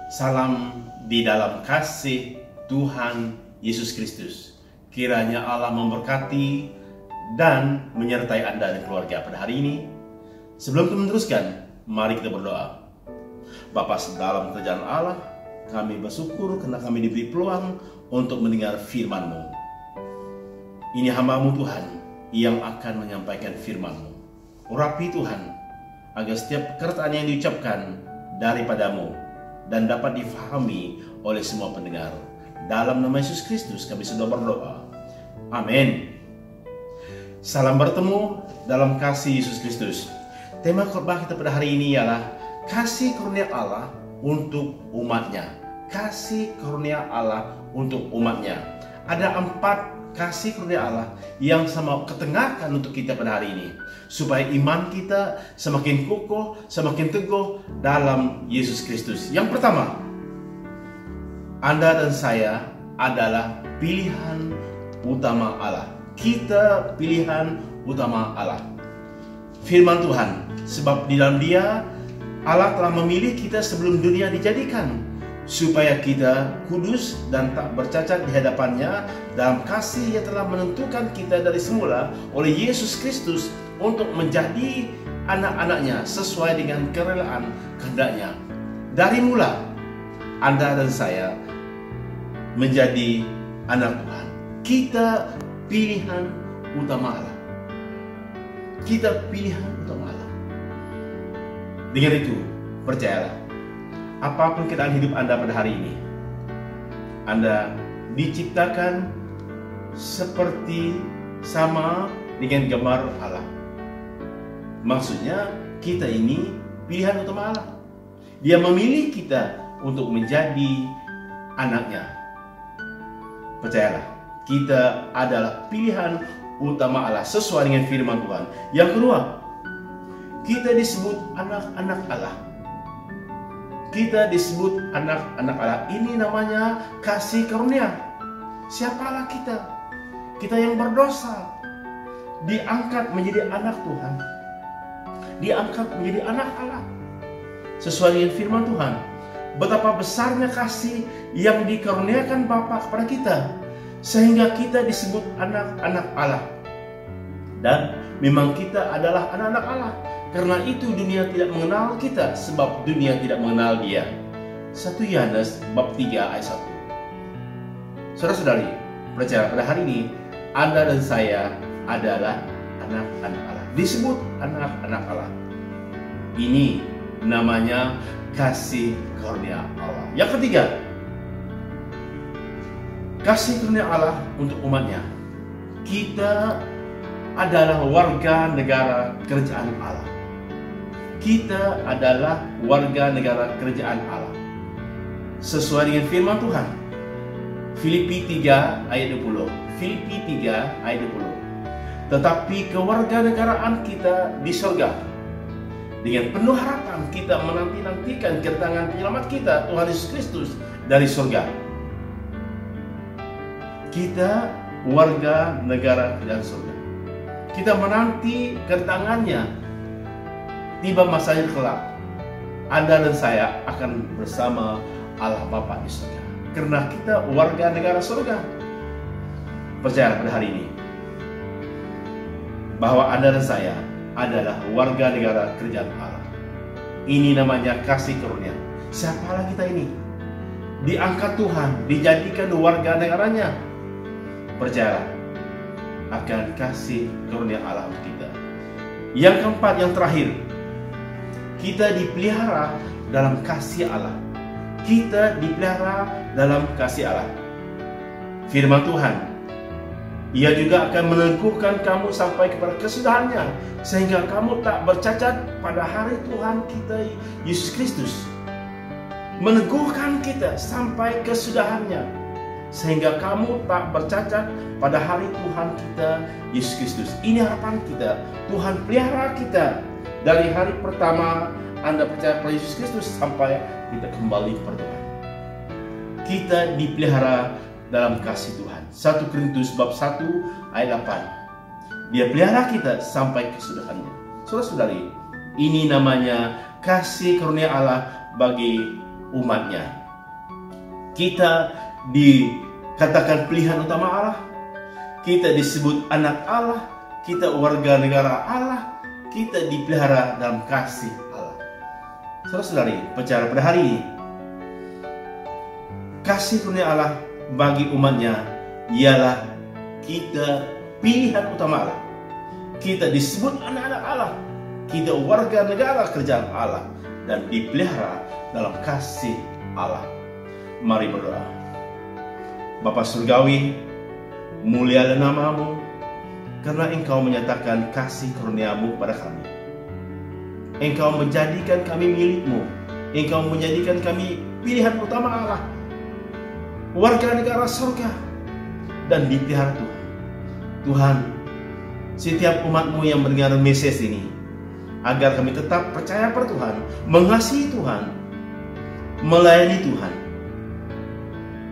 Salam di dalam kasih Tuhan Yesus Kristus. Kiranya Allah memberkati dan menyertai Anda dan keluarga pada hari ini. Sebelum kita meneruskan, mari kita berdoa. Bapa dalam kerajaan Allah, kami bersyukur karena kami diberi peluang untuk mendengar firman-Mu. Ini hamba-Mu Tuhan yang akan menyampaikan firman-Mu. Urapi Tuhan, agar setiap perkataan yang diucapkan daripada-Mu dan dapat difahami oleh semua pendengar. Dalam nama Yesus Kristus kami sudah berdoa. Amin. Salam bertemu dalam kasih Yesus Kristus. Tema khotbah kita pada hari ini ialah kasih karunia Allah untuk umatnya. Kasih karunia Allah untuk umatnya. Ada 4 kasih karunia Allah yang sama ketengahkan untuk kita pada hari ini, supaya iman kita semakin kokoh, semakin teguh dalam Yesus Kristus. Yang pertama, Anda dan saya adalah pilihan utama Allah. Kita pilihan utama Allah. Firman Tuhan, sebab di dalam Dia Allah telah memilih kita sebelum dunia dijadikan, supaya kita kudus dan tak bercacat di hadapannya dalam kasih yang telah menentukan kita dari semula oleh Yesus Kristus untuk menjadi anak-anaknya sesuai dengan kerelaan kehendaknya. Dari mula, Anda dan saya menjadi anak Tuhan. Kita pilihan utama Allah. Kita pilihan utama Allah. Dengan itu, percayalah, apapun keadaan hidup Anda pada hari ini, Anda diciptakan seperti sama dengan gambar Allah. Maksudnya kita ini pilihan utama Allah. Dia memilih kita untuk menjadi anaknya. Percayalah, kita adalah pilihan utama Allah sesuai dengan firman Tuhan. Yang kedua, kita disebut anak-anak Allah. Kita disebut anak-anak Allah. Ini namanya kasih karunia. Siapalah kita? Kita yang berdosa diangkat menjadi anak Tuhan, diangkat menjadi anak Allah sesuai dengan firman Tuhan. Betapa besarnya kasih yang dikaruniakan Bapa kepada kita, sehingga kita disebut anak-anak Allah. Dan memang kita adalah anak-anak Allah. Karena itu dunia tidak mengenal kita, sebab dunia tidak mengenal Dia. 1 Yohanes bab 3 ayat 1. Saudara-saudari, percaya pada hari ini Anda dan saya adalah anak-anak Allah. Disebut anak-anak Allah. Ini namanya kasih karunia Allah. Yang ketiga, kasih karunia Allah untuk umatnya. Kita adalah warga negara kerajaan Allah. Kita adalah warga negara kerajaan Allah sesuai dengan firman Tuhan. Filipi 3 ayat 20. Filipi 3 ayat 20. Tetapi kewarganegaraan kita di surga, dengan penuh harapan kita menanti-nantikan kedatangan penyelamat kita, Tuhan Yesus Kristus, dari surga. Kita warga negara kerajaan surga. Kita menanti kedatangannya. Tiba masanya kelak, Anda dan saya akan bersama Allah Bapa di surga. Karena kita warga negara surga. Percaya pada hari ini bahwa Anda dan saya adalah warga negara kerajaan Allah. Ini namanya kasih karunia. Siapalah kita ini? Diangkat Tuhan, dijadikan warga negaranya. Percayalah akan kasih karunia Allah untuk kita. Yang keempat, yang terakhir, kita dipelihara dalam kasih Allah. Kita dipelihara dalam kasih Allah. Firman Tuhan, Ia juga akan meneguhkan kamu sampai kepada kesudahannya, sehingga kamu tak bercacat pada hari Tuhan kita Yesus Kristus. Meneguhkan kita sampai kesudahannya, sehingga kamu tak bercacat pada hari Tuhan kita Yesus Kristus. Ini harapan kita. Tuhan pelihara kita dari hari pertama Anda percaya pada Yesus Kristus sampai kita kembali kepada Tuhan. Kita dipelihara dalam kasih Tuhan. 1 Korintus bab 1 ayat 8. Dia pelihara kita sampai kesudahannya. Saudara-saudari, ini namanya kasih karunia Allah bagi umatnya. Kita dikatakan pilihan utama Allah, kita disebut anak Allah, kita warga negara Allah, kita dipelihara dalam kasih Allah. Saudara-saudari, bicara pada hari ini, kasih karunia Allah bagi umatnya ialah kita pilihan utama Allah. Kita disebut anak-anak Allah, kita warga negara kerajaan Allah, dan dipelihara dalam kasih Allah. Mari berdoa. Bapa Surgawi, mulialah nama-Mu, karena Engkau menyatakan kasih karunia-Mu kepada kami. Engkau menjadikan kami milik-Mu, Engkau menjadikan kami pilihan utama Allah, warga negara surga, dan dipelihara Tuhan. Tuhan, setiap umat-Mu yang mendengar message ini, agar kami tetap percaya pada Tuhan, mengasihi Tuhan, melayani Tuhan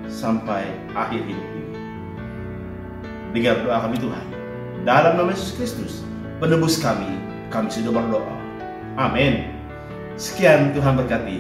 sampai akhir hidup ini. Dengar doa kami Tuhan, dalam nama Yesus Kristus, penebus kami sudah berdoa. Amin. Sekian, Tuhan berkati.